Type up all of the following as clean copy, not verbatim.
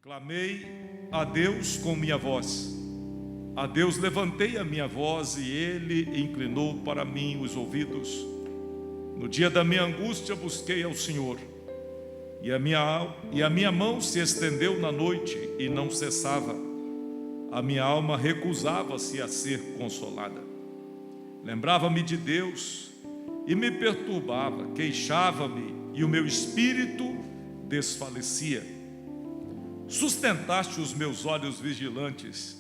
Clamei a Deus com minha voz. A Deus levantei a minha voz e Ele inclinou para mim os ouvidos. No dia da minha angústia busquei ao Senhor. E a minha mão se estendeu na noite e não cessava. A minha alma recusava-se a ser consolada. Lembrava-me de Deus e me perturbava, queixava-me e o meu espírito desfalecia. Sustentaste os meus olhos vigilantes.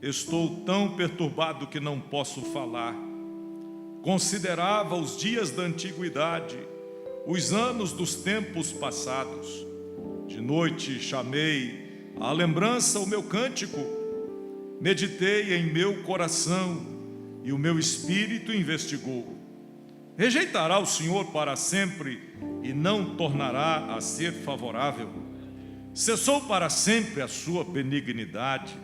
Estou tão perturbado que não posso falar. Considerava os dias da antiguidade, os anos dos tempos passados. De noite chamei à lembrança o meu cântico. Meditei em meu coração e o meu espírito investigou. Rejeitará o Senhor para sempre e não tornará a ser favorável? Cessou para sempre a sua benignidade,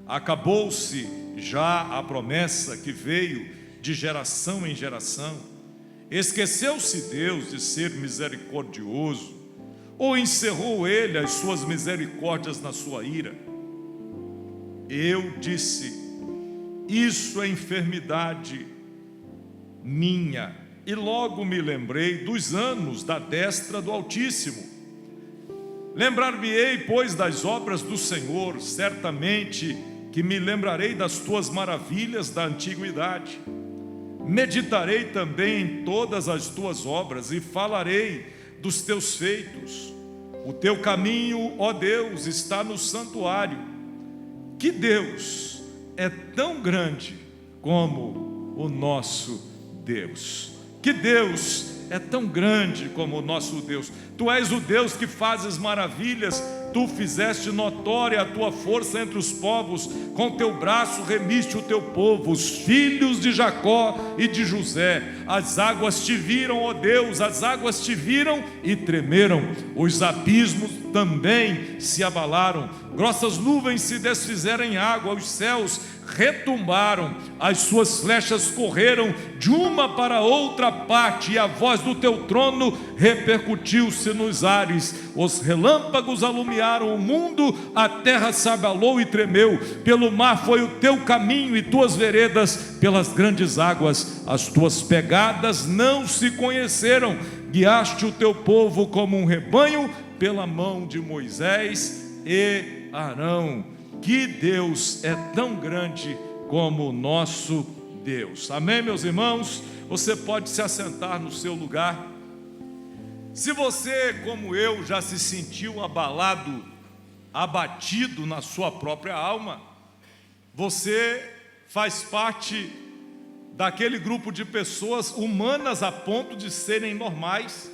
acabou-se já a promessa que veio de geração em geração. Esqueceu-se Deus de ser misericordioso, ou encerrou Ele as suas misericórdias na sua ira? Eu disse, isso é enfermidade minha, e logo me lembrei dos anos da destra do Altíssimo. Lembrar-me-ei, pois, das obras do Senhor, certamente que me lembrarei das tuas maravilhas da antiguidade. Meditarei também em todas as tuas obras e falarei dos teus feitos. O teu caminho, ó Deus, está no santuário. Que Deus é tão grande como o nosso Deus. Que Deus é tão grande como o nosso Deus. Tu és o Deus que fazes maravilhas. Tu fizeste notória a tua força entre os povos. Com teu braço remiste o teu povo, os filhos de Jacó e de José. As águas te viram, ó Deus, as águas te viram e tremeram. Os abismos também se abalaram. Grossas nuvens se desfizeram em água. Os céus retumbaram, as suas flechas correram de uma para outra parte, e a voz do teu trono repercutiu-se nos ares. Os relâmpagos alumiaram o mundo, a terra se abalou e tremeu. Pelo mar foi o teu caminho e tuas veredas, pelas grandes águas as tuas pegadas não se conheceram. Guiaste o teu povo como um rebanho pela mão de Moisés e Arão. Que Deus é tão grande como o nosso Deus. Amém, meus irmãos? Você pode se assentar no seu lugar. Se você, como eu, já se sentiu abalado, abatido na sua própria alma, você faz parte daquele grupo de pessoas humanas a ponto de serem normais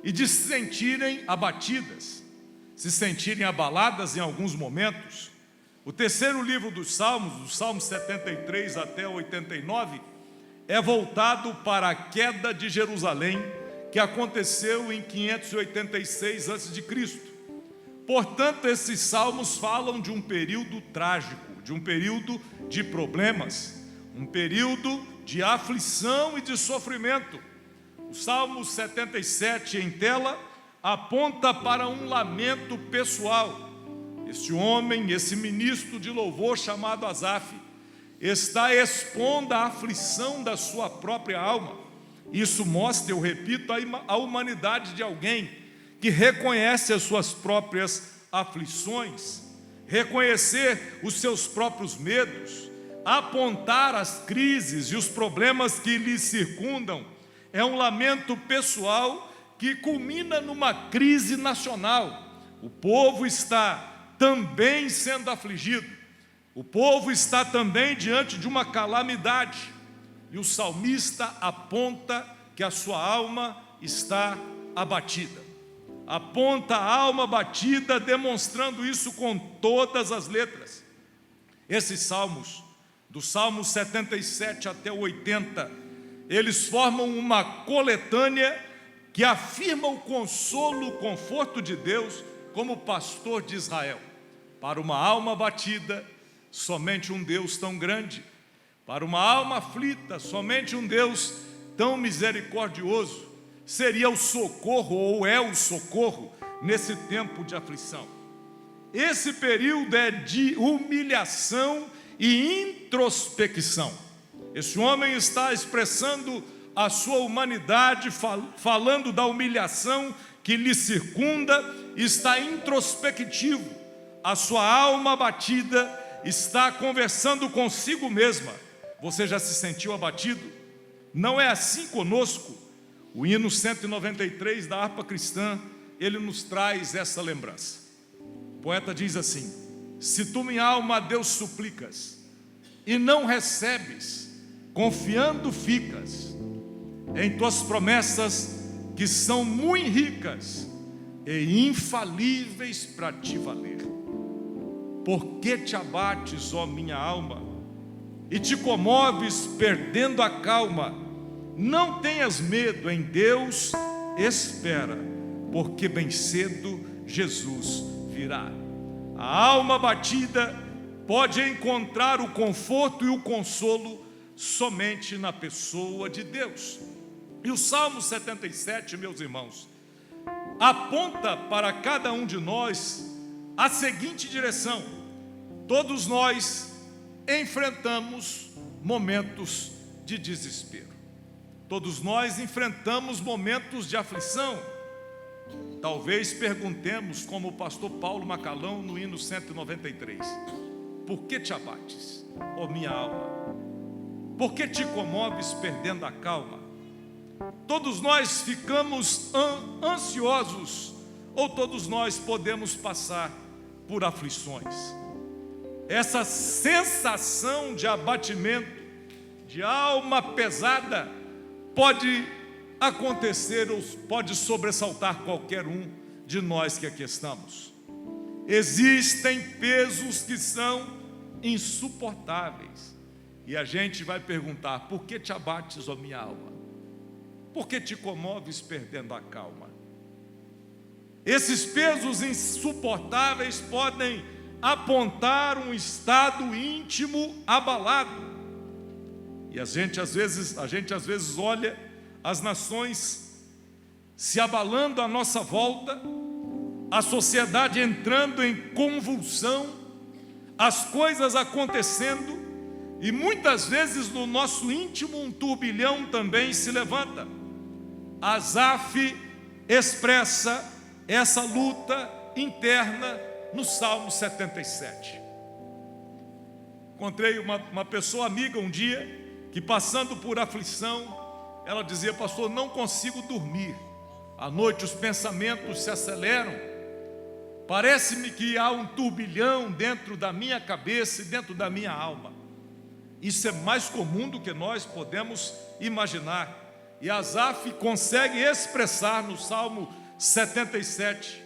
e de se sentirem abatidas, se sentirem abaladas em alguns momentos. O terceiro livro dos Salmos, dos Salmos 73 até 89, é voltado para a queda de Jerusalém, que aconteceu em 586 a.C. Portanto, esses salmos falam de um período trágico, de um período de problemas, um período de aflição e de sofrimento. O Salmo 77 em tela aponta para um lamento pessoal. Este homem, esse ministro de louvor chamado Asaf, está expondo a aflição da sua própria alma. Isso mostra, eu repito, a humanidade de alguém que reconhece as suas próprias aflições, reconhecer os seus próprios medos, apontar as crises e os problemas que lhe circundam. É um lamento pessoal que culmina numa crise nacional. O povo está também sendo afligido, o povo está também diante de uma calamidade, e o salmista aponta que a sua alma está abatida, aponta a alma abatida, demonstrando isso com todas as letras. Esses salmos, do Salmo 77 até o 80, eles formam uma coletânea que afirma o consolo, o conforto de Deus como pastor de Israel. Para uma alma abatida, somente um Deus tão grande. Para uma alma aflita, somente um Deus tão misericordioso seria o socorro, ou é o socorro, nesse tempo de aflição. esse período é de humilhação e introspecção. Esse homem está expressando a sua humanidade, falando da humilhação que lhe circunda, está introspectivo. A sua alma abatida está conversando consigo mesma. Você já se sentiu abatido? Não é assim conosco? O hino 193 da harpa cristã, ele nos traz essa lembrança. O poeta diz assim: se tu, minha alma, a Deus suplicas e não recebes, confiando ficas em tuas promessas, que são muito ricas e infalíveis para te valer. Por que te abates, ó minha alma, e te comoves perdendo a calma? Não tenhas medo, em Deus espera, porque bem cedo Jesus virá. A alma abatida pode encontrar o conforto e o consolo somente na pessoa de Deus. E o Salmo 77, meus irmãos, aponta para cada um de nós a seguinte direção: todos nós enfrentamos momentos de desespero, todos nós enfrentamos momentos de aflição. Talvez perguntemos, como o pastor Paulo Macalão no hino 193: por que te abates, ó minha alma? Por que te comoves perdendo a calma? Todos nós ficamos ansiosos, ou todos nós podemos passar por aflições. Essa sensação de abatimento, de alma pesada, pode acontecer ou pode sobressaltar qualquer um de nós que aqui estamos. Existem pesos que são insuportáveis, e a gente vai perguntar: por que te abates, ó minha alma? Por que te comoves perdendo a calma? Esses pesos insuportáveis podem apontar um estado íntimo abalado. E a gente às vezes olha as nações se abalando à nossa volta, a sociedade entrando em convulsão, as coisas acontecendo, e muitas vezes no nosso íntimo um turbilhão também se levanta. Asaf expressa essa luta interna no Salmo 77. Encontrei uma pessoa amiga um dia, que passando por aflição, ela dizia: pastor, não consigo dormir, à noite os pensamentos se aceleram, parece-me que há um turbilhão dentro da minha cabeça e dentro da minha alma. Isso é mais comum do que nós podemos imaginar. E Asaf consegue expressar no Salmo 77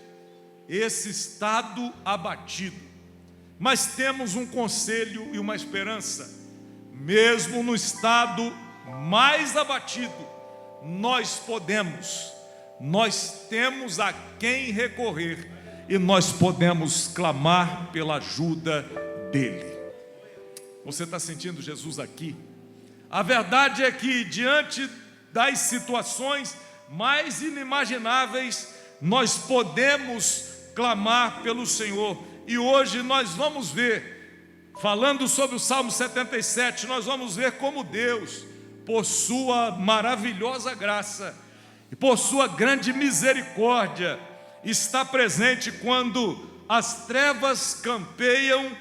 esse estado abatido. Mas temos um conselho e uma esperança: mesmo no estado mais abatido, nós temos a quem recorrer, e nós podemos clamar pela ajuda dele. Você está sentindo Jesus aqui? A verdade é que diante das situações mais inimagináveis, nós podemos clamar pelo Senhor. E hoje nós vamos ver, falando sobre o Salmo 77, nós vamos ver como Deus, por sua maravilhosa graça e por sua grande misericórdia, está presente quando as trevas campeiam,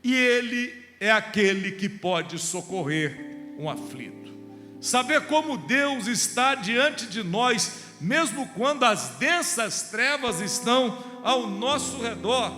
e Ele é aquele que pode socorrer um aflito. Saber como Deus está diante de nós, mesmo quando as densas trevas estão ao nosso redor.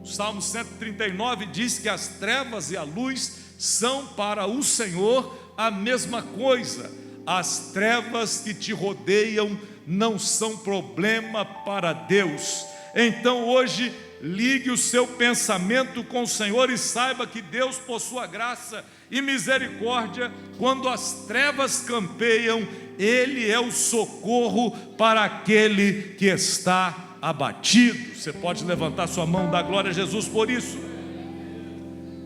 O Salmo 139 diz que as trevas e a luz são para o Senhor a mesma coisa. As trevas que te rodeiam não são problema para Deus. Então hoje, ligue o seu pensamento com o Senhor e saiba que Deus, por sua graça e misericórdia, quando as trevas campeiam, Ele é o socorro para aquele que está abatido. Você pode levantar sua mão, dar glória a Jesus por isso.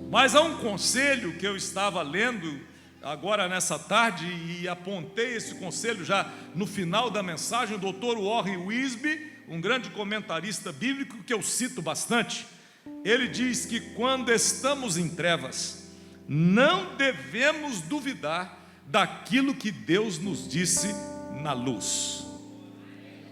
Mas há um conselho que eu estava lendo agora nessa tarde, e apontei esse conselho já no final da mensagem. O doutor Warren Wiersbe, um grande comentarista bíblico que eu cito bastante, ele diz que quando estamos em trevas, não devemos duvidar daquilo que Deus nos disse na luz.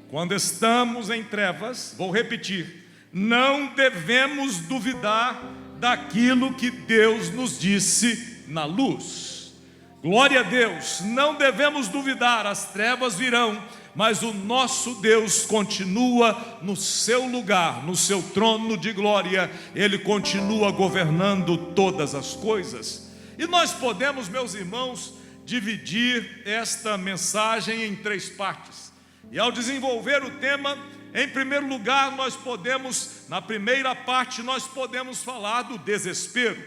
Quando estamos em trevas, vou repetir, não devemos duvidar daquilo que Deus nos disse na luz. Glória a Deus, não devemos duvidar, as trevas virão, mas o nosso Deus continua no seu lugar, no seu trono de glória, Ele continua governando todas as coisas. E nós podemos, meus irmãos, dividir esta mensagem em 3 partes. E ao desenvolver o tema, em primeiro lugar, na primeira parte, nós podemos falar do desespero.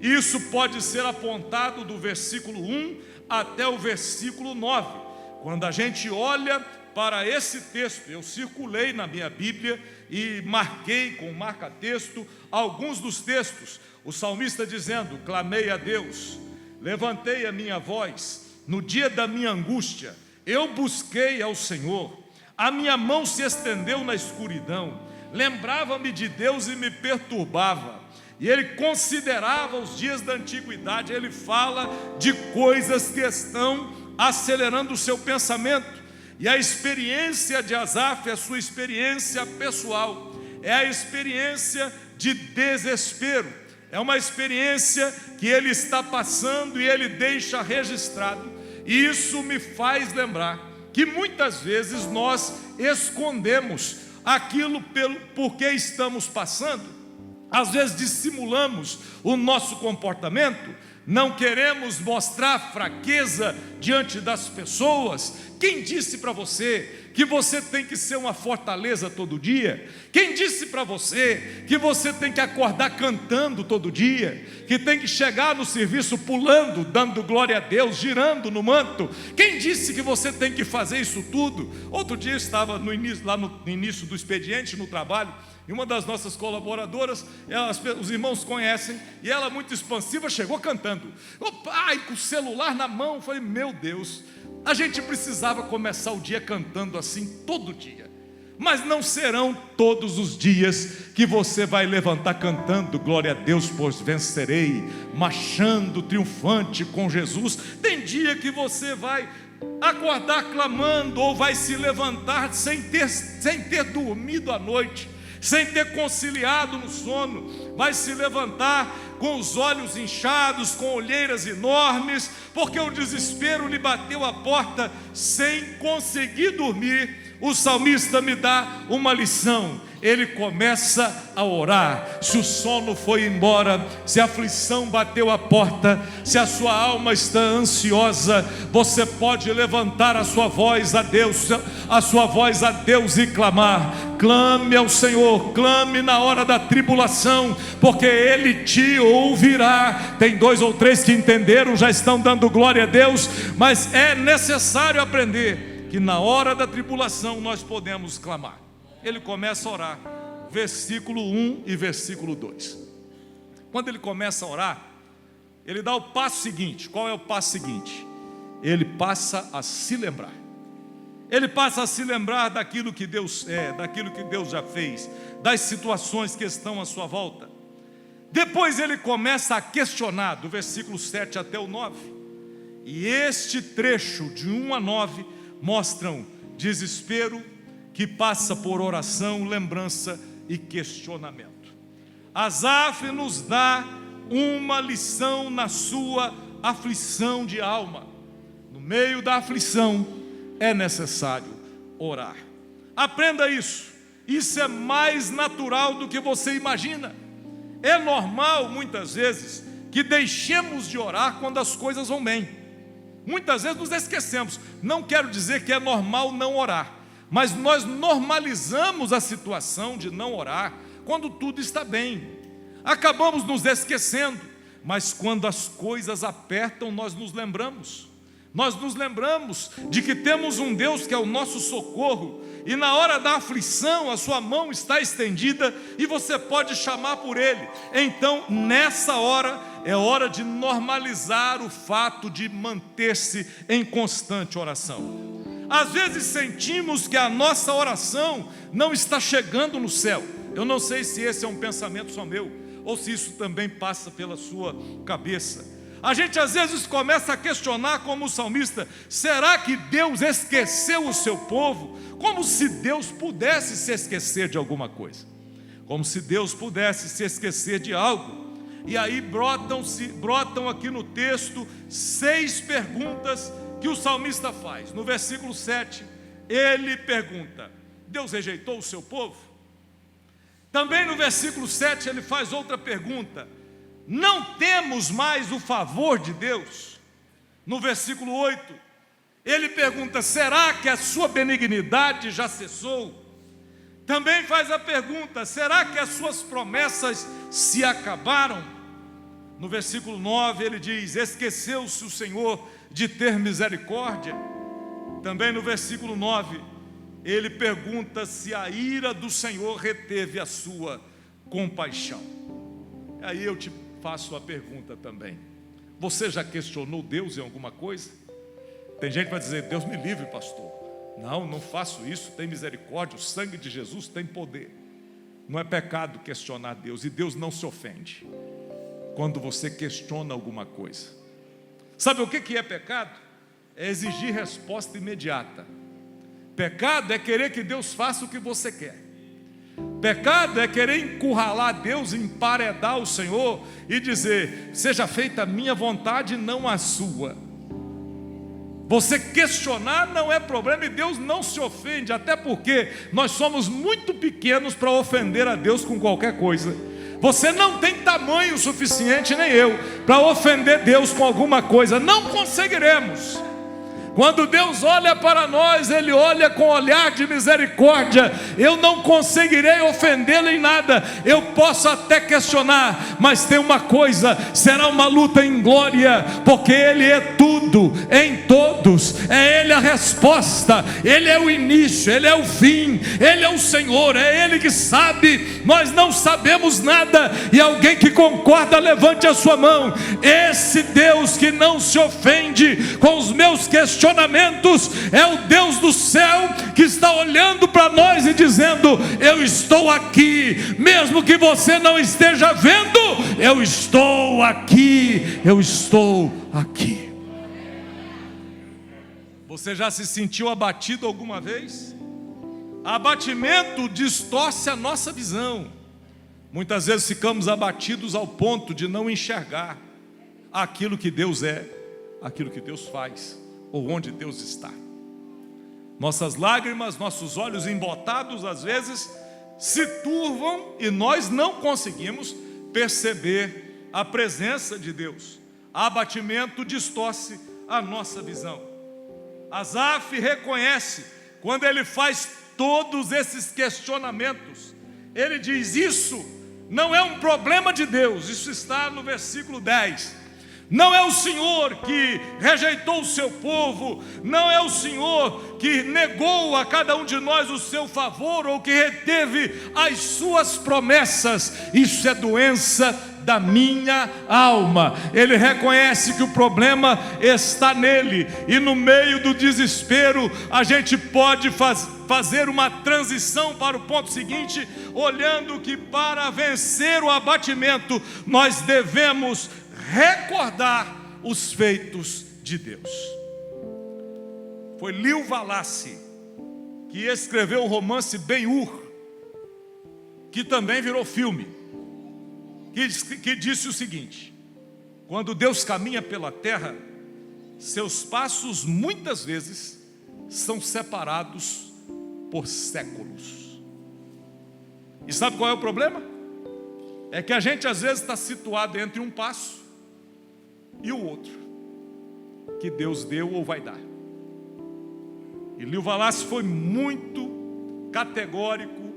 Isso pode ser apontado do versículo 1 até o versículo 9. Quando a gente olha para esse texto, eu circulei na minha Bíblia e marquei com marca-texto alguns dos textos. O salmista dizendo: clamei a Deus, levantei a minha voz, no dia da minha angústia, eu busquei ao Senhor, a minha mão se estendeu na escuridão, lembrava-me de Deus e me perturbava. E ele considerava os dias da antiguidade, ele fala de coisas que estão acelerando o seu pensamento. E a experiência de Asaf, a sua experiência pessoal, é a experiência de desespero. É uma experiência que ele está passando e ele deixa registrado. E isso me faz lembrar que muitas vezes nós escondemos aquilo por que estamos passando. Às vezes dissimulamos o nosso comportamento, não queremos mostrar fraqueza diante das pessoas. Quem disse para você que você tem que ser uma fortaleza todo dia? Quem disse para você que você tem que acordar cantando todo dia? Que tem que chegar no serviço pulando, dando glória a Deus, girando no manto? Quem disse que você tem que fazer isso tudo? Outro dia eu estava lá no início do expediente, no trabalho, e uma das nossas colaboradoras, os irmãos conhecem, e ela muito expansiva, chegou cantando. O pai com o celular na mão. Eu falei: meu Deus, a gente precisava começar o dia cantando assim todo dia. Mas não serão todos os dias que você vai levantar cantando glória a Deus, pois vencerei, marchando triunfante com Jesus. Tem dia que você vai acordar clamando, ou vai se levantar sem ter dormido à noite, sem ter conciliado no sono, vai se levantar com os olhos inchados, com olheiras enormes, porque o desespero lhe bateu a porta sem conseguir dormir. O salmista me dá uma lição. Ele começa a orar. Se o sono foi embora, se a aflição bateu a porta, se a sua alma está ansiosa, você pode levantar a sua voz a Deus, e clamar. Clame ao Senhor, clame na hora da tribulação, porque Ele te ouvirá. Tem 2 ou 3 que entenderam, já estão dando glória a Deus, mas é necessário aprender que na hora da tribulação nós podemos clamar. Ele começa a orar, versículo 1 e versículo 2. Quando ele começa a orar, ele dá o passo seguinte. Qual é o passo seguinte? Ele passa a se lembrar. Ele passa a se lembrar daquilo que Deus é, daquilo que Deus já fez, das situações que estão à sua volta. Depois ele começa a questionar, do versículo 7 até o 9. E este trecho de 1 a 9 mostram desespero que passa por oração, lembrança e questionamento. Asaf nos dá uma lição na sua aflição de alma. No meio da aflição é necessário orar. Aprenda isso. Isso é mais natural do que você imagina. É normal muitas vezes que deixemos de orar quando as coisas vão bem. Muitas vezes nos esquecemos. Não quero dizer que é normal não orar, mas nós normalizamos a situação de não orar quando tudo está bem. Acabamos nos esquecendo, mas quando as coisas apertam, nós nos lembramos. Nós nos lembramos de que temos um Deus que é o nosso socorro, e na hora da aflição a sua mão está estendida e você pode chamar por Ele. Então nessa hora é hora de normalizar o fato de manter-se em constante oração. Às vezes sentimos que a nossa oração não está chegando no céu. Eu não sei se esse é um pensamento só meu, ou se isso também passa pela sua cabeça. A gente às vezes começa a questionar como o salmista: será que Deus esqueceu o seu povo? Como se Deus pudesse se esquecer de alguma coisa, como se Deus pudesse se esquecer de algo. E aí brotam aqui no texto 6 perguntas que o salmista faz. No versículo 7, ele pergunta: Deus rejeitou o seu povo? Também no versículo 7 ele faz outra pergunta: não temos mais o favor de Deus? No versículo 8, ele pergunta: será que a sua benignidade já cessou? Também faz a pergunta: será que as suas promessas se acabaram? No versículo 9 ele diz: esqueceu-se o Senhor de ter misericórdia? Também no versículo 9 ele pergunta se a ira do Senhor reteve a sua compaixão. Aí eu te faço a pergunta também: você já questionou Deus em alguma coisa? Tem gente que vai dizer: Deus me livre, pastor. Não faço isso, tem misericórdia, o sangue de Jesus tem poder. Não é pecado questionar Deus, e Deus não se ofende quando você questiona alguma coisa. Sabe o que é pecado? É exigir resposta imediata. Pecado é querer que Deus faça o que você quer. Pecado é querer encurralar Deus, emparedar o Senhor e dizer: seja feita a minha vontade e não a sua. Você questionar não é problema, e Deus não se ofende, até porque nós somos muito pequenos para ofender a Deus com qualquer coisa. Você não tem tamanho suficiente, nem eu, para ofender Deus com alguma coisa. Não conseguiremos. Quando Deus olha para nós, Ele olha com olhar de misericórdia. Eu não conseguirei ofendê-lo em nada. Eu posso até questionar, mas tem uma coisa: será uma luta em glória, porque Ele é tudo em todos. É Ele a resposta, Ele é o início, Ele é o fim, Ele é o Senhor, é Ele que sabe. Nós não sabemos nada. E alguém que concorda, levante a sua mão. Esse Deus que não se ofende com os meus questionamentos é o Deus do céu, que está olhando para nós e dizendo: eu estou aqui, mesmo que você não esteja vendo, eu estou aqui, eu estou aqui. Você já se sentiu abatido alguma vez? Abatimento distorce a nossa visão. Muitas vezes ficamos abatidos ao ponto de não enxergar aquilo que Deus é, aquilo que Deus faz, ou onde Deus está. Nossas lágrimas, nossos olhos embotados às vezes se turvam e nós não conseguimos perceber a presença de Deus. Abatimento distorce a nossa visão. Asaf reconhece, quando ele faz todos esses questionamentos, ele diz: isso não é um problema de Deus. Isso está no versículo 10. Não é o Senhor que rejeitou o seu povo, não é o Senhor que negou a cada um de nós o seu favor, ou que reteve as suas promessas. Isso é doença da minha alma. Ele reconhece que o problema está nele, e no meio do desespero a gente pode fazer uma transição para o ponto seguinte, olhando que para vencer o abatimento nós devemos recordar os feitos de Deus. Foi Lew Wallace que escreveu o romance Ben-Hur, que também virou filme, que disse o seguinte: quando Deus caminha pela terra, seus passos muitas vezes são separados por séculos. E sabe qual é o problema? É que a gente às vezes está situado entre um passo e o outro, que Deus deu ou vai dar. E Lew Wallace foi muito categórico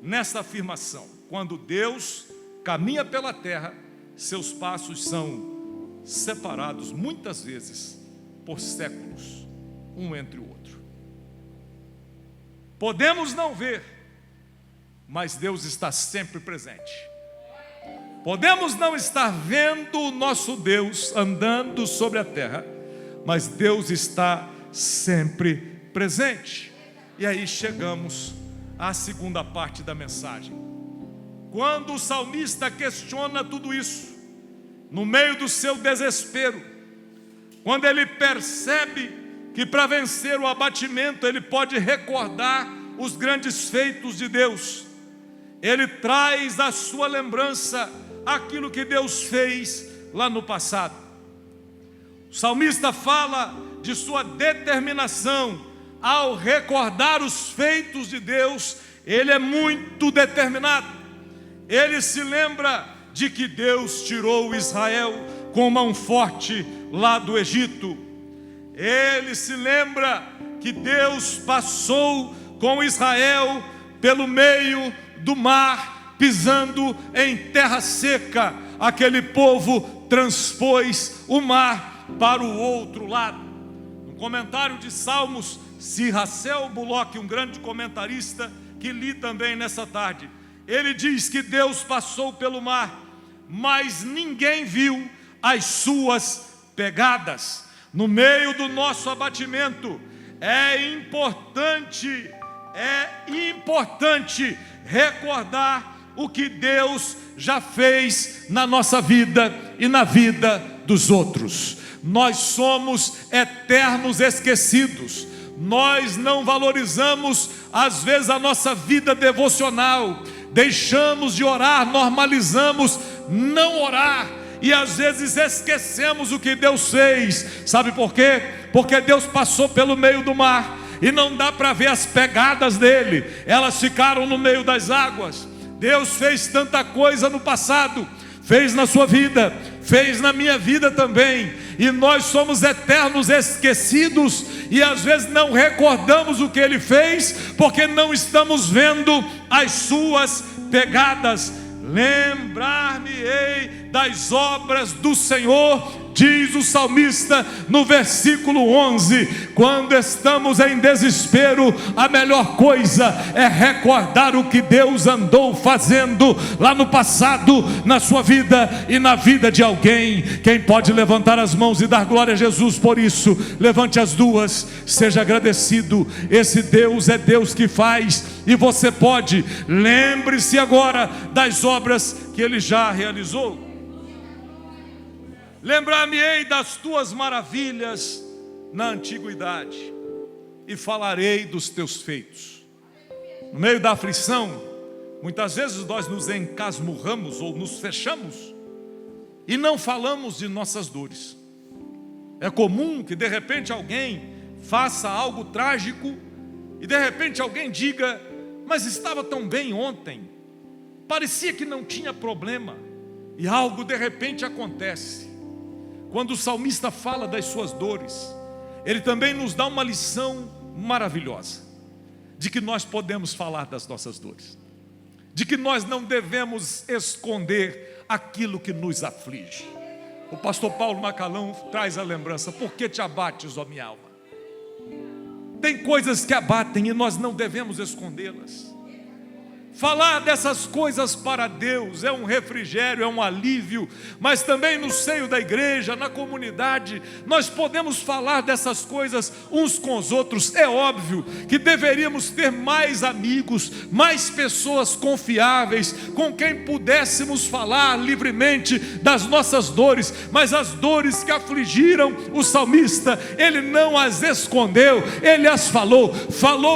nessa afirmação: quando Deus caminha pela terra, seus passos são separados muitas vezes por séculos, um entre o outro. Podemos não ver, mas Deus está sempre presente. Podemos não estar vendo o nosso Deus andando sobre a terra, mas Deus está sempre presente. E aí chegamos à segunda parte da mensagem. Quando o salmista questiona tudo isso, no meio do seu desespero, quando ele percebe que para vencer o abatimento ele pode recordar os grandes feitos de Deus, ele traz à sua lembrança aquilo que Deus fez lá no passado. O salmista fala de sua determinação ao recordar os feitos de Deus. Ele é muito determinado. Ele se lembra de que Deus tirou Israel com mão forte lá do Egito. Ele se lembra que Deus passou com Israel pelo meio do mar, pisando em terra seca. Aquele povo transpôs o mar para o outro lado. No comentário de Salmos, Sir Russell Bullock, um grande comentarista que li também nessa tarde, ele diz que Deus passou pelo mar, mas ninguém viu as suas pegadas. No meio do nosso abatimento, é importante recordar o que Deus já fez na nossa vida e na vida dos outros. Nós somos eternos esquecidos. Nós não valorizamos às vezes a nossa vida devocional, deixamos de orar, normalizamos não orar e às vezes esquecemos o que Deus fez. Sabe por quê? Porque Deus passou pelo meio do mar e não dá para ver as pegadas dele, elas ficaram no meio das águas. Deus fez tanta coisa no passado, fez na sua vida, fez na minha vida também, e nós somos eternos esquecidos e às vezes não recordamos o que Ele fez, porque não estamos vendo as suas pegadas. Lembrar-me-ei das obras do Senhor, diz o salmista no versículo 11. Quando estamos em desespero, a melhor coisa é recordar o que Deus andou fazendo lá no passado, na sua vida e na vida de alguém. Quem pode levantar as mãos e dar glória a Jesus por isso? Levante as duas, seja agradecido. Esse Deus é Deus que faz, e você pode. Lembre-se agora das obras que Ele já realizou. Lembrar-me-ei das tuas maravilhas na antiguidade, e falarei dos teus feitos. No meio da aflição, muitas vezes nós nos encasmurramos ou nos fechamos e não falamos de nossas dores. É comum que de repente alguém faça algo trágico e de repente alguém diga: mas estava tão bem ontem, parecia que não tinha problema, e algo de repente acontece. Quando o salmista fala das suas dores, ele também nos dá uma lição maravilhosa, de que nós podemos falar das nossas dores, de que nós não devemos esconder aquilo que nos aflige. O pastor Paulo Macalão traz a lembrança: por que te abates, ó minha alma? Tem coisas que abatem e nós não devemos escondê-las. Falar dessas coisas para Deus é um refrigério, é um alívio, mas também no seio da igreja, na comunidade, nós podemos falar dessas coisas uns com os outros. É óbvio que deveríamos ter mais amigos, mais pessoas confiáveis, com quem pudéssemos falar livremente das nossas dores, mas as dores que afligiram o salmista, ele não as escondeu, ele as falou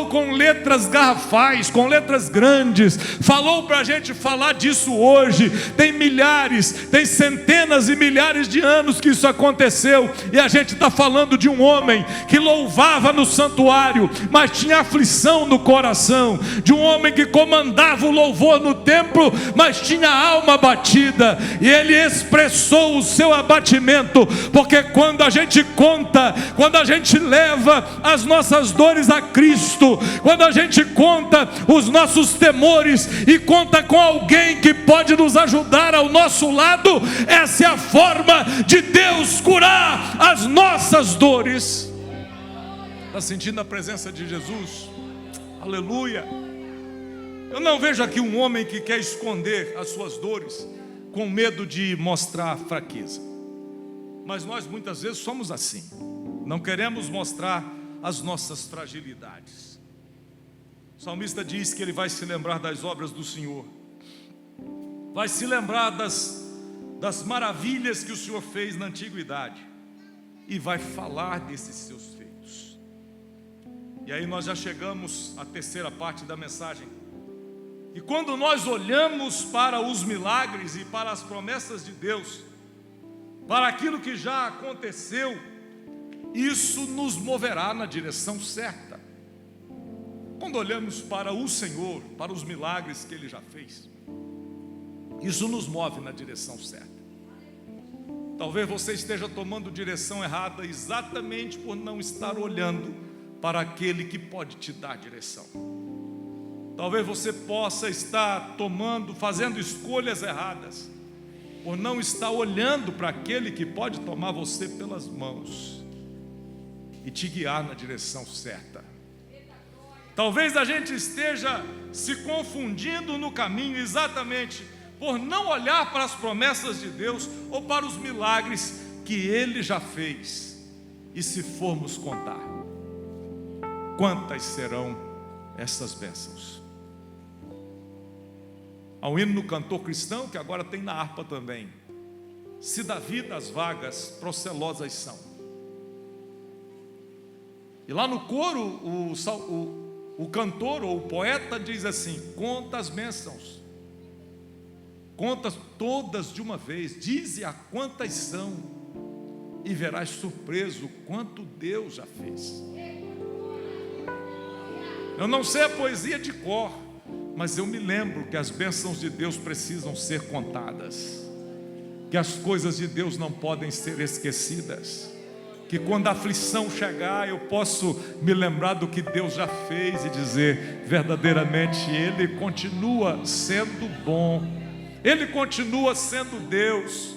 com letras garrafais, com letras grandes. Falou para a gente falar disso hoje. Tem milhares, tem centenas e milhares de anos que isso aconteceu, e a gente está falando de um homem que louvava no santuário, mas tinha aflição no coração, de um homem que comandava o louvor no templo, mas tinha a alma abatida, e ele expressou o seu abatimento, porque quando a gente conta, quando a gente leva as nossas dores a Cristo, quando a gente conta os nossos temores e conta com alguém que pode nos ajudar ao nosso lado, essa é a forma de Deus curar as nossas dores. Está sentindo a presença de Jesus? Aleluia! Eu não vejo aqui um homem que quer esconder as suas dores com medo de mostrar fraqueza, mas nós muitas vezes somos assim, não queremos mostrar as nossas fragilidades. O salmista diz que ele vai se lembrar das obras do Senhor, vai se lembrar das maravilhas que o Senhor fez na antiguidade, e vai falar desses seus feitos. E aí nós já chegamos à terceira parte da mensagem. E quando nós olhamos para os milagres e para as promessas de Deus, para aquilo que já aconteceu, isso nos moverá na direção certa. Quando olhamos para o Senhor, para os milagres que Ele já fez, isso nos move na direção certa. Talvez você esteja tomando direção errada exatamente por não estar olhando para aquele que pode te dar direção. Talvez você possa estar fazendo escolhas erradas por não estar olhando para aquele que pode tomar você pelas mãos e te guiar na direção certa. Talvez a gente esteja se confundindo no caminho exatamente por não olhar para as promessas de Deus ou para os milagres que Ele já fez. E se formos contar, quantas serão essas bênçãos? Há um hino no cantor cristão, que agora tem na harpa também: se da vida as vagas procelosas são. E lá no coro o cantor ou o poeta diz assim: conta as bênçãos, conta todas de uma vez, dize a quantas são, e verás surpreso quanto Deus já fez. Eu não sei a poesia de cor, mas eu me lembro que as bênçãos de Deus precisam ser contadas, que as coisas de Deus não podem ser esquecidas, que quando a aflição chegar eu posso me lembrar do que Deus já fez e dizer: verdadeiramente Ele continua sendo bom, Ele continua sendo Deus.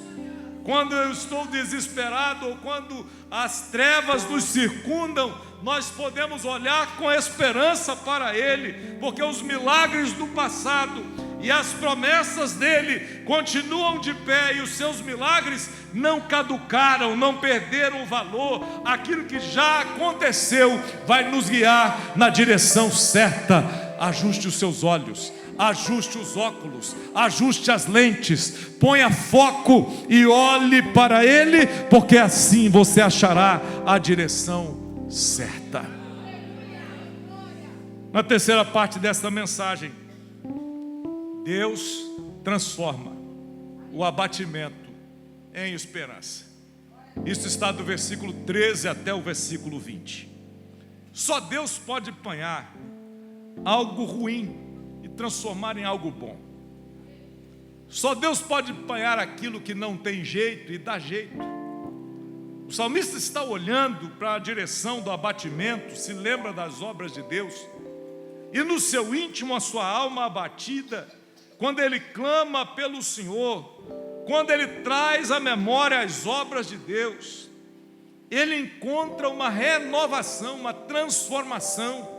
Quando eu estou desesperado ou quando as trevas nos circundam, nós podemos olhar com esperança para Ele, porque os milagres do passado e as promessas dele continuam de pé, e os seus milagres não caducaram, não perderam o valor. Aquilo que já aconteceu vai nos guiar na direção certa. Ajuste os seus olhos, ajuste os óculos, ajuste as lentes, ponha foco e olhe para Ele, porque assim você achará a direção certa. Na terceira parte desta mensagem, Deus transforma o abatimento em esperança. Isso está do versículo 13 até o versículo 20. Só Deus pode apanhar algo ruim e transformar em algo bom. Só Deus pode apanhar aquilo que não tem jeito e dar jeito. O salmista está olhando para a direção do abatimento, se lembra das obras de Deus, e no seu íntimo a sua alma abatida, quando ele clama pelo Senhor, quando ele traz à memória as obras de Deus, ele encontra uma renovação, uma transformação.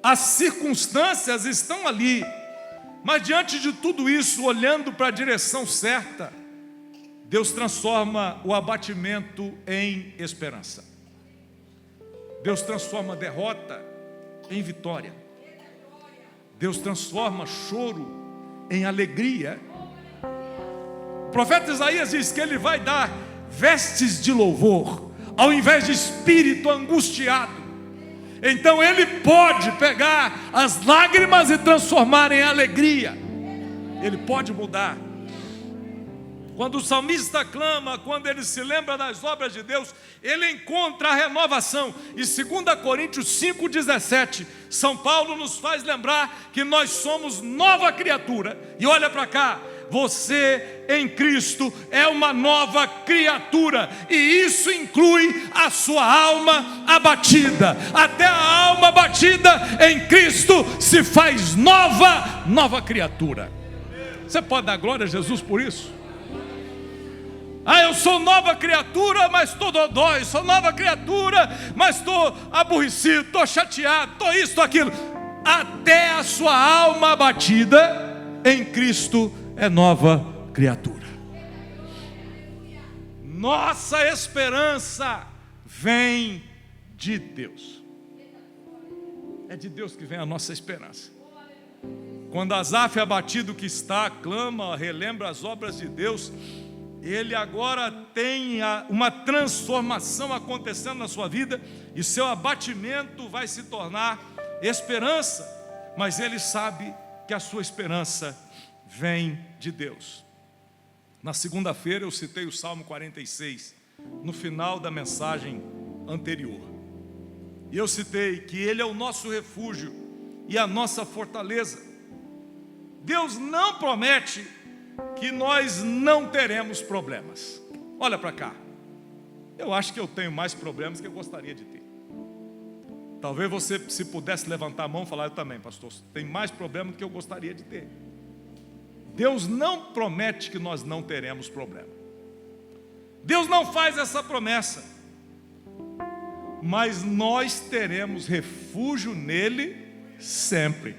As circunstâncias estão ali, mas diante de tudo isso, olhando para a direção certa, Deus transforma o abatimento em esperança. Deus transforma a derrota em vitória. Deus transforma choro em alegria. O profeta Isaías diz que ele vai dar vestes de louvor, ao invés de espírito angustiado. Então ele pode pegar as lágrimas e transformar em alegria. Ele pode mudar. Quando o salmista clama, quando ele se lembra das obras de Deus, ele encontra a renovação. E 2 Coríntios 5,17, São Paulo nos faz lembrar que nós somos nova criatura. E olha para cá, você em Cristo é uma nova criatura, e isso inclui a sua alma abatida. Até a alma abatida em Cristo se faz nova criatura. Você pode dar glória a Jesus por isso? Eu sou nova criatura, mas estou dodói. Sou nova criatura, mas estou aborrecido, estou chateado, estou isso, estou aquilo. Até a sua alma abatida em Cristo é nova criatura. Nossa esperança vem de Deus. É de Deus que vem a nossa esperança. Quando Asaf, abatido que está, clama, relembra as obras de Deus, ele agora tem uma transformação acontecendo na sua vida, e seu abatimento vai se tornar esperança, mas ele sabe que a sua esperança vem de Deus. Na segunda-feira eu citei o Salmo 46, no final da mensagem anterior. E eu citei que Ele é o nosso refúgio e a nossa fortaleza. Deus não promete que nós não teremos problemas. Olha para cá. Eu acho que eu tenho mais problemas que eu gostaria de ter. Talvez você, se pudesse levantar a mão e falar: eu também, pastor, tem mais problemas do que eu gostaria de ter. Deus não promete que nós não teremos problema. Deus não faz essa promessa. Mas nós teremos refúgio nele sempre.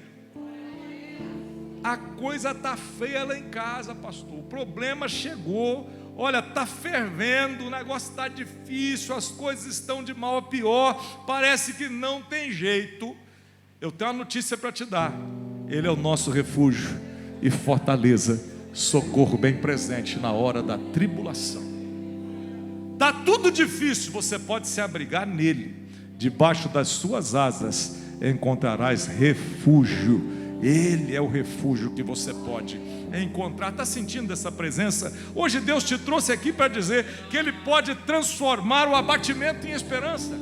A coisa está feia lá em casa, pastor. O problema chegou. Olha, está fervendo, o negócio está difícil, as coisas estão de mal a pior, parece que não tem jeito. Eu tenho uma notícia para te dar: Ele é o nosso refúgio e fortaleza, socorro bem presente na hora da tribulação. Está tudo difícil, você pode se abrigar nele, debaixo das suas asas encontrarás refúgio. Ele é o refúgio que você pode encontrar. Está sentindo essa presença? Hoje Deus te trouxe aqui para dizer que Ele pode transformar o abatimento em esperança,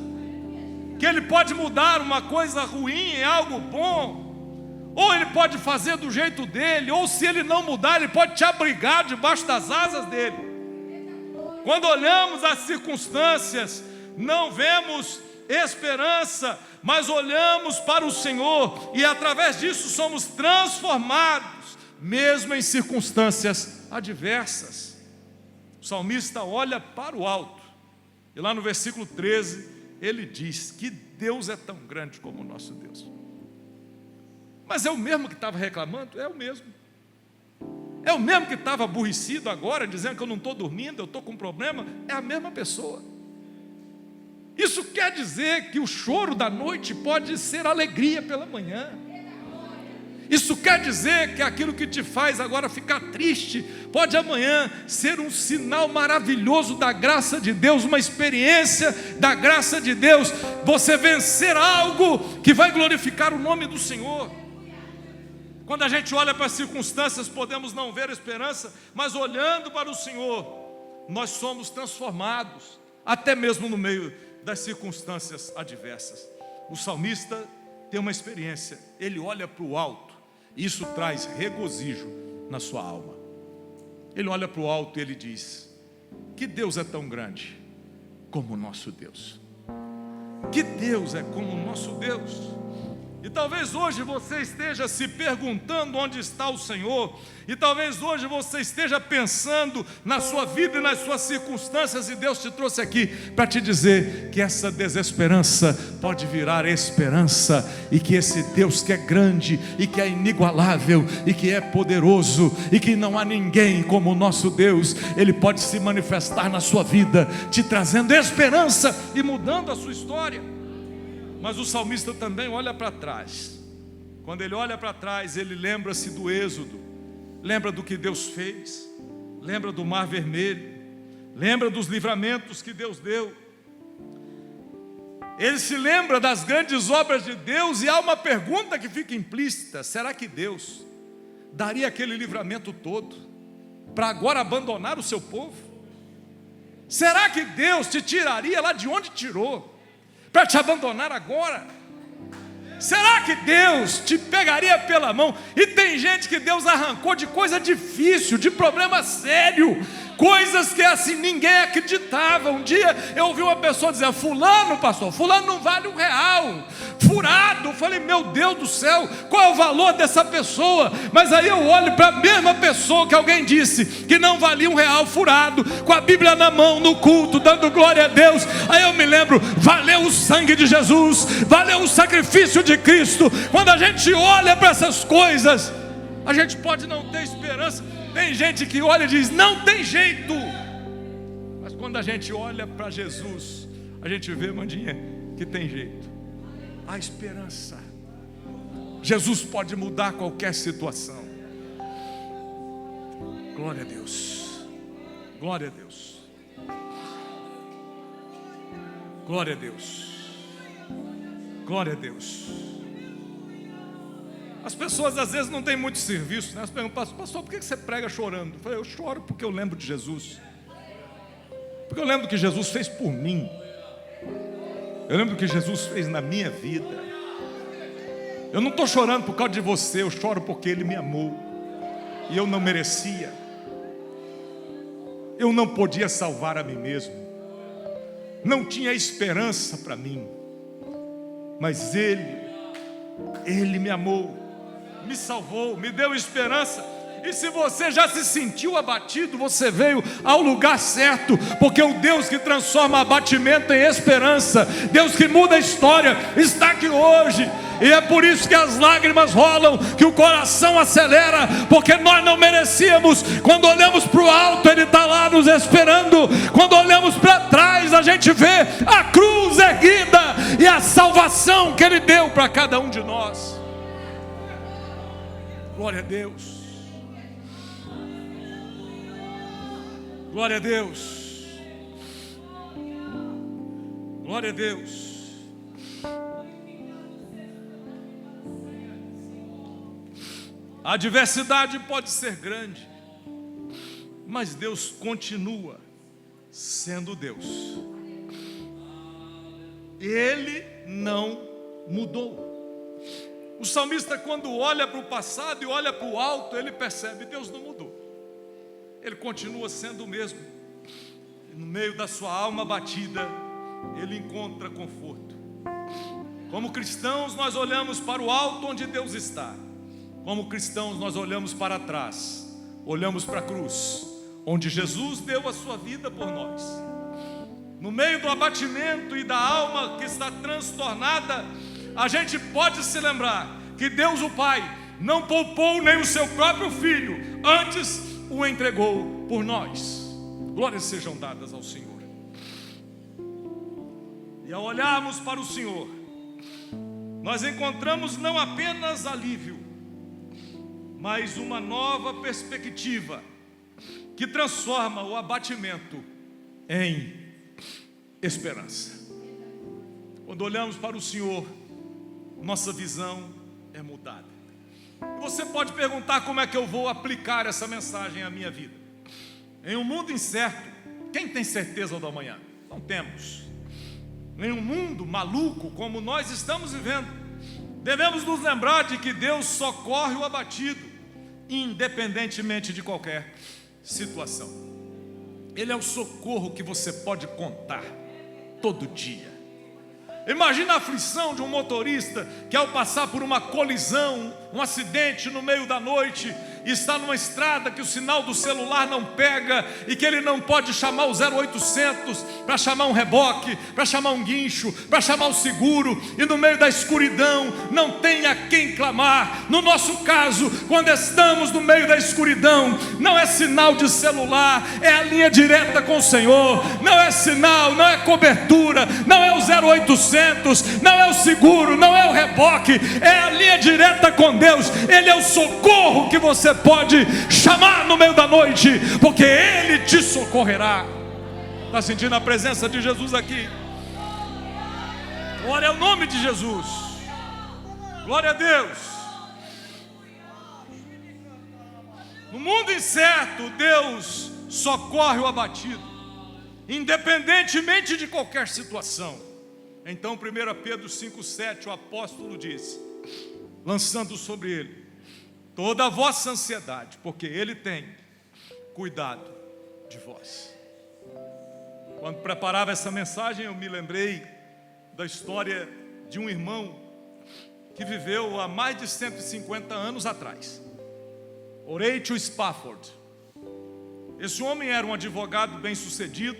que Ele pode mudar uma coisa ruim em algo bom, ou Ele pode fazer do jeito dele, ou se Ele não mudar, Ele pode te abrigar debaixo das asas dele. Quando olhamos as circunstâncias, não vemos esperança, mas olhamos para o Senhor, e através disso somos transformados, mesmo em circunstâncias adversas. O salmista olha para o alto, e lá no versículo 13, ele diz que Deus é tão grande como o nosso Deus. Mas é o mesmo que estava reclamando? É o mesmo. É o mesmo que estava aborrecido agora, dizendo que eu não estou dormindo, eu estou com um problema? É a mesma pessoa. Isso quer dizer que o choro da noite pode ser alegria pela manhã. Isso quer dizer que aquilo que te faz agora ficar triste pode amanhã ser um sinal maravilhoso da graça de Deus, uma experiência da graça de Deus, você vencer algo que vai glorificar o nome do Senhor. Quando a gente olha para as circunstâncias, podemos não ver esperança, mas olhando para o Senhor, nós somos transformados, até mesmo no meio das circunstâncias adversas. O salmista tem uma experiência, ele olha para o alto, e isso traz regozijo na sua alma. Ele olha para o alto e ele diz: que Deus é tão grande como o nosso Deus. Que Deus é como o nosso Deus. E talvez hoje você esteja se perguntando onde está o Senhor, e talvez hoje você esteja pensando na sua vida e nas suas circunstâncias, e Deus te trouxe aqui para te dizer que essa desesperança pode virar esperança, e que esse Deus que é grande, e que é inigualável, e que é poderoso, e que não há ninguém como o nosso Deus, Ele pode se manifestar na sua vida, te trazendo esperança e mudando a sua história. Mas o salmista também olha para trás. Quando ele olha para trás, ele lembra-se do Êxodo, lembra do que Deus fez, lembra do Mar Vermelho, lembra dos livramentos que Deus deu. Ele se lembra das grandes obras de Deus, e há uma pergunta que fica implícita: será que Deus daria aquele livramento todo para agora abandonar o seu povo? Será que Deus te tiraria lá de onde tirou para te abandonar agora? Será que Deus te pegaria pela mão? E tem gente que Deus arrancou de coisa difícil, de problema sério, coisas que assim ninguém acreditava. Um dia eu ouvi uma pessoa dizer: fulano, pastor, fulano não vale R$1, furado. Eu falei: meu Deus do céu, qual é o valor dessa pessoa? Mas aí eu olho para a mesma pessoa que alguém disse que não valia R$1 furado, com a Bíblia na mão, no culto, dando glória a Deus. Aí eu me lembro: valeu o sangue de Jesus, valeu o sacrifício de Cristo. Quando a gente olha para essas coisas, a gente pode não ter esperança. Tem gente que olha e diz: não tem jeito. Mas quando a gente olha para Jesus, a gente vê, Mandinha, que que tem jeito. Há esperança. Jesus pode mudar qualquer situação. Glória a Deus. Glória a Deus. Glória a Deus. Glória a Deus. As pessoas às vezes não têm muito serviço, né? Elas perguntam: pastor, por que você prega chorando? Eu falei: eu choro porque eu lembro de Jesus. Porque eu lembro do que Jesus fez por mim. Eu lembro do que Jesus fez na minha vida. Eu não estou chorando por causa de você, eu choro porque Ele me amou. E eu não merecia. Eu não podia salvar a mim mesmo. Não tinha esperança para mim. Mas Ele me amou, me salvou, me deu esperança. E se você já se sentiu abatido, você veio ao lugar certo, porque o Deus que transforma abatimento em esperança, Deus que muda a história, está aqui hoje. E é por isso que as lágrimas rolam, que o coração acelera, porque nós não merecíamos. Quando olhamos para o alto, Ele está lá nos esperando. Quando olhamos para trás, a gente vê a cruz erguida e a salvação que Ele deu para cada um de nós. Glória a Deus. Glória a Deus. Glória a Deus. A adversidade pode ser grande, mas Deus continua sendo Deus. Ele não mudou. O salmista, quando olha para o passado e olha para o alto, ele percebe: Deus não mudou. Ele continua sendo o mesmo. E no meio da sua alma batida, ele encontra conforto. Como cristãos, nós olhamos para o alto onde Deus está. Como cristãos, nós olhamos para trás, olhamos para a cruz, onde Jesus deu a sua vida por nós. No meio do abatimento e da alma que está transtornada, a gente pode se lembrar que Deus o Pai não poupou nem o seu próprio Filho, antes o entregou por nós. Glórias sejam dadas ao Senhor. E ao olharmos para o Senhor, nós encontramos não apenas alívio, mas uma nova perspectiva que transforma o abatimento em esperança. Quando olhamos para o Senhor, nossa visão é mudada. E você pode perguntar: como é que eu vou aplicar essa mensagem à minha vida? Em um mundo incerto, quem tem certeza do amanhã? Não temos. Em um mundo maluco como nós estamos vivendo, devemos nos lembrar de que Deus socorre o abatido, independentemente de qualquer situação. Ele é o socorro que você pode contar todo dia. Imagina a aflição de um motorista que, ao passar por uma colisão, um acidente no meio da noite, e está numa estrada que o sinal do celular não pega, e que ele não pode chamar o 0800 para chamar um reboque, para chamar um guincho, para chamar o seguro, e no meio da escuridão não tem a quem clamar. No nosso caso, quando estamos no meio da escuridão, não é sinal de celular, é a linha direta com o Senhor. Não é sinal, não é cobertura, não é o 0800, não é o seguro, não é o reboque, é a linha direta com Deus. Ele é o socorro que você pode chamar no meio da noite, porque Ele te socorrerá. Está sentindo a presença de Jesus aqui? Glória ao nome de Jesus. Glória a Deus. No mundo incerto, Deus socorre o abatido, independentemente de qualquer situação. Então 1 Pedro 5,7, o apóstolo diz, lançando sobre ele toda a vossa ansiedade, porque Ele tem cuidado de vós. Quando preparava essa mensagem, eu me lembrei da história de um irmão que viveu há mais de 150 anos atrás, Horatio Spafford. Esse homem era um advogado bem-sucedido,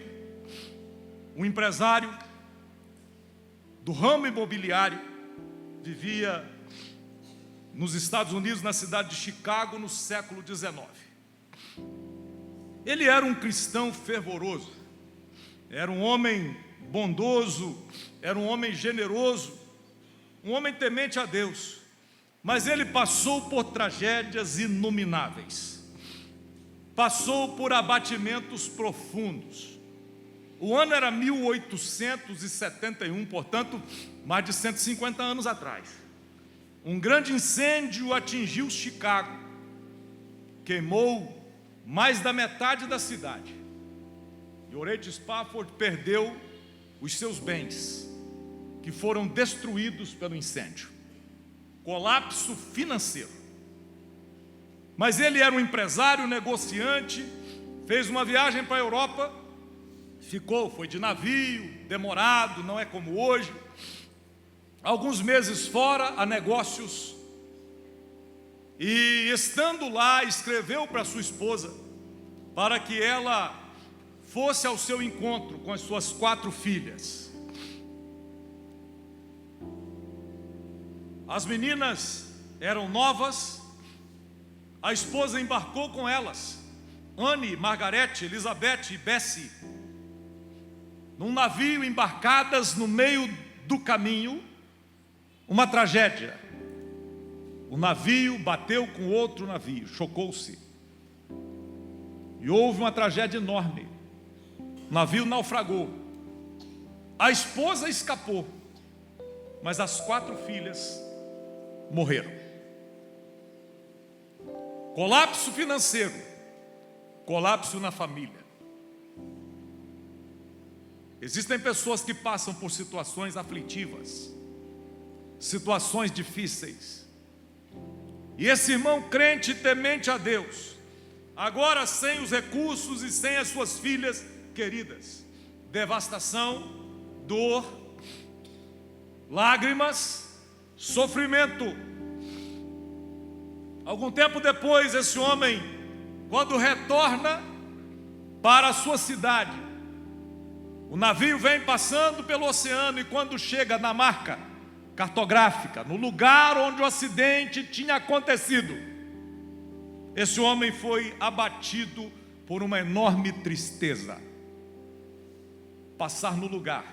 um empresário do ramo imobiliário, vivia nos Estados Unidos, na cidade de Chicago, no século XIX. Ele era um cristão fervoroso, era um homem bondoso, era um homem generoso, um homem temente a Deus, mas ele passou por tragédias inomináveis, passou por abatimentos profundos. O ano era 1871, portanto, mais de 150 anos atrás. Um grande incêndio atingiu Chicago, queimou mais da metade da cidade. E Horatio Spafford perdeu os seus bens, que foram destruídos pelo incêndio. Colapso financeiro. Mas ele era um empresário, negociante, fez uma viagem para a Europa, foi de navio, demorado, não é como hoje. Alguns meses fora a negócios. E estando lá, escreveu para sua esposa, para que ela fosse ao seu encontro com as suas 4 filhas. As meninas eram novas, a esposa embarcou com elas, Anne, Margarete, Elizabeth e Bessie, num navio, embarcadas. No meio do caminho, uma tragédia. O navio bateu com outro navio, chocou-se, e houve uma tragédia enorme. O navio naufragou. A esposa escapou, mas as 4 filhas morreram. Colapso financeiro, colapso na família. Existem pessoas que passam por situações aflitivas, situações difíceis. E esse irmão crente, temente a Deus, agora sem os recursos e sem as suas filhas queridas, devastação, dor, lágrimas, sofrimento. Algum tempo depois, esse homem, quando retorna para a sua cidade, o navio vem passando pelo oceano, e quando chega na marca cartográfica, no lugar onde o acidente tinha acontecido, esse homem foi abatido por uma enorme tristeza. Passar no lugar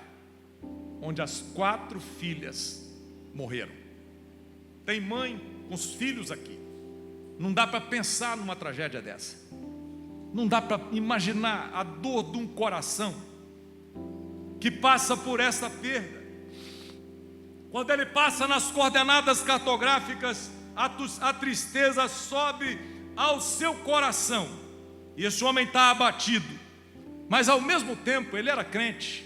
onde as 4 filhas morreram. Tem mãe com os filhos aqui. Não dá para pensar numa tragédia dessa. Não dá para imaginar a dor de um coração que passa por essa perda. Quando ele passa nas coordenadas cartográficas, a tristeza sobe ao seu coração, e esse homem está abatido. Mas ao mesmo tempo ele era crente,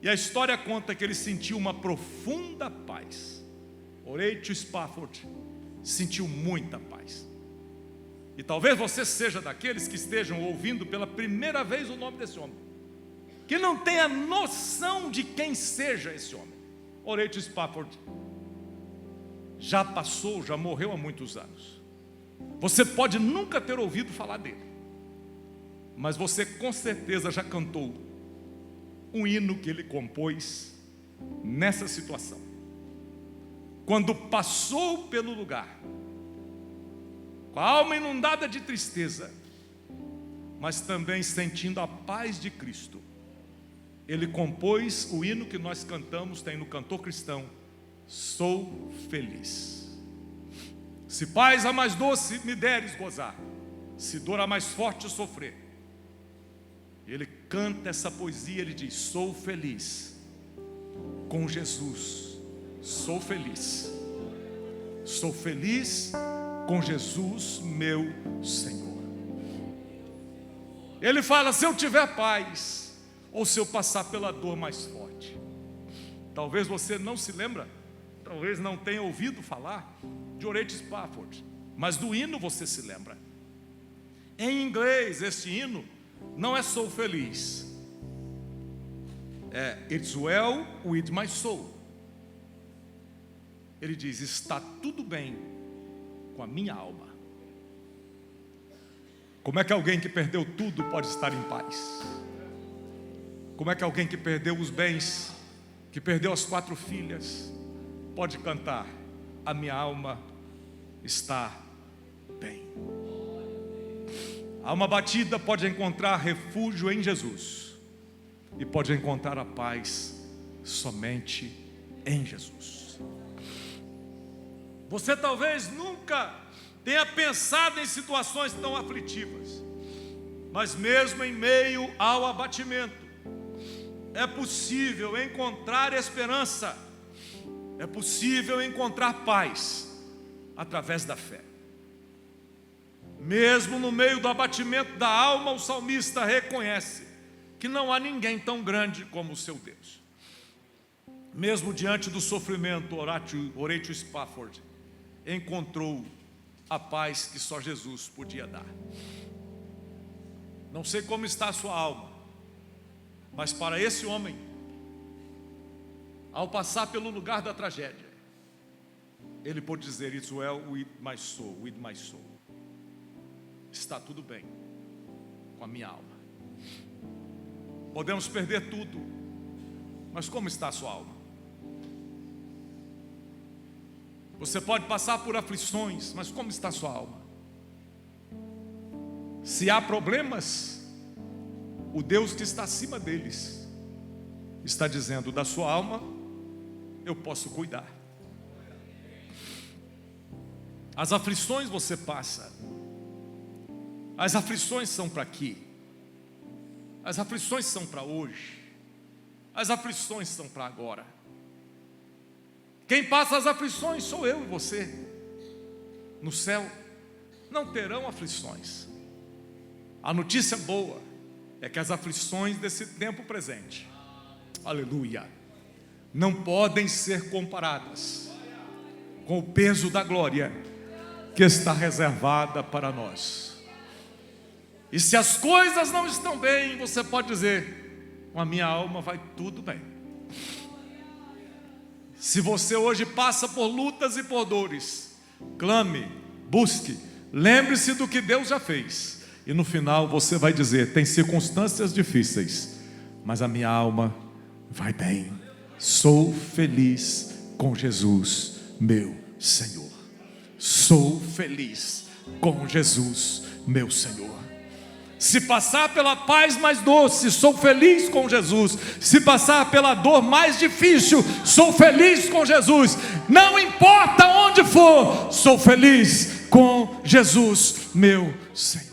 e a história conta que ele sentiu uma profunda paz. Horatio Spafford sentiu muita paz. E talvez você seja daqueles que estejam ouvindo pela primeira vez o nome desse homem, que não tenha noção de quem seja esse homem. Horatio Spafford já passou, já morreu há muitos anos. Você pode nunca ter ouvido falar dele, mas você com certeza já cantou um hino que ele compôs nessa situação. Quando passou pelo lugar, com a alma inundada de tristeza, mas também sentindo a paz de Cristo, ele compôs o hino que nós cantamos, tem no Cantor Cristão: Sou feliz. Se paz a mais doce me deres gozar, se dor a mais forte sofrer. Ele canta essa poesia, ele diz: sou feliz com Jesus, sou feliz com Jesus meu Senhor. Ele fala: se eu tiver paz, ou se eu passar pela dor mais forte. Talvez você não se lembra, talvez não tenha ouvido falar de Horatio Spafford, mas do hino você se lembra. Em inglês, este hino não é sou feliz, é It's well with my soul. Ele diz: está tudo bem com a minha alma. Como é que alguém que perdeu tudo pode estar em paz? Como é que alguém que perdeu os bens, que perdeu as 4 filhas, pode cantar: a minha alma está bem? A alma batida pode encontrar refúgio em Jesus. e pode encontrar a paz somente em Jesus. Você talvez nunca tenha pensado em situações tão aflitivas, mas mesmo em meio ao abatimento, é possível encontrar esperança, é possível encontrar paz através da fé. Mesmo no meio do abatimento da alma, o salmista reconhece que não há ninguém tão grande como o seu Deus. Mesmo diante do sofrimento, Horatio Spafford encontrou a paz que só Jesus podia dar. Não sei como está a sua alma, mas para esse homem, ao passar pelo lugar da tragédia, ele pôde dizer: "It's well with my soul, with my soul." Está tudo bem com a minha alma. Podemos perder tudo, mas como está a sua alma? Você pode passar por aflições, mas como está a sua alma? Se há problemas, o Deus que está acima deles está dizendo: da sua alma eu posso cuidar. As aflições você passa, as aflições são para aqui, as aflições são para hoje, as aflições são para agora. Quem passa as aflições sou eu e você. No céu não terão aflições. A notícia boa é que as aflições desse tempo presente, aleluia, não podem ser comparadas com o peso da glória que está reservada para nós. E se as coisas não estão bem, você pode dizer: com a minha alma vai tudo bem. Se você hoje passa por lutas e por dores, clame, busque, lembre-se do que Deus já fez, e no final você vai dizer: tem circunstâncias difíceis, mas a minha alma vai bem. Sou feliz com Jesus, meu Senhor. Sou feliz com Jesus, meu Senhor. Se passar pela paz mais doce, sou feliz com Jesus. Se passar pela dor mais difícil, sou feliz com Jesus. Não importa onde for, sou feliz com Jesus, meu Senhor.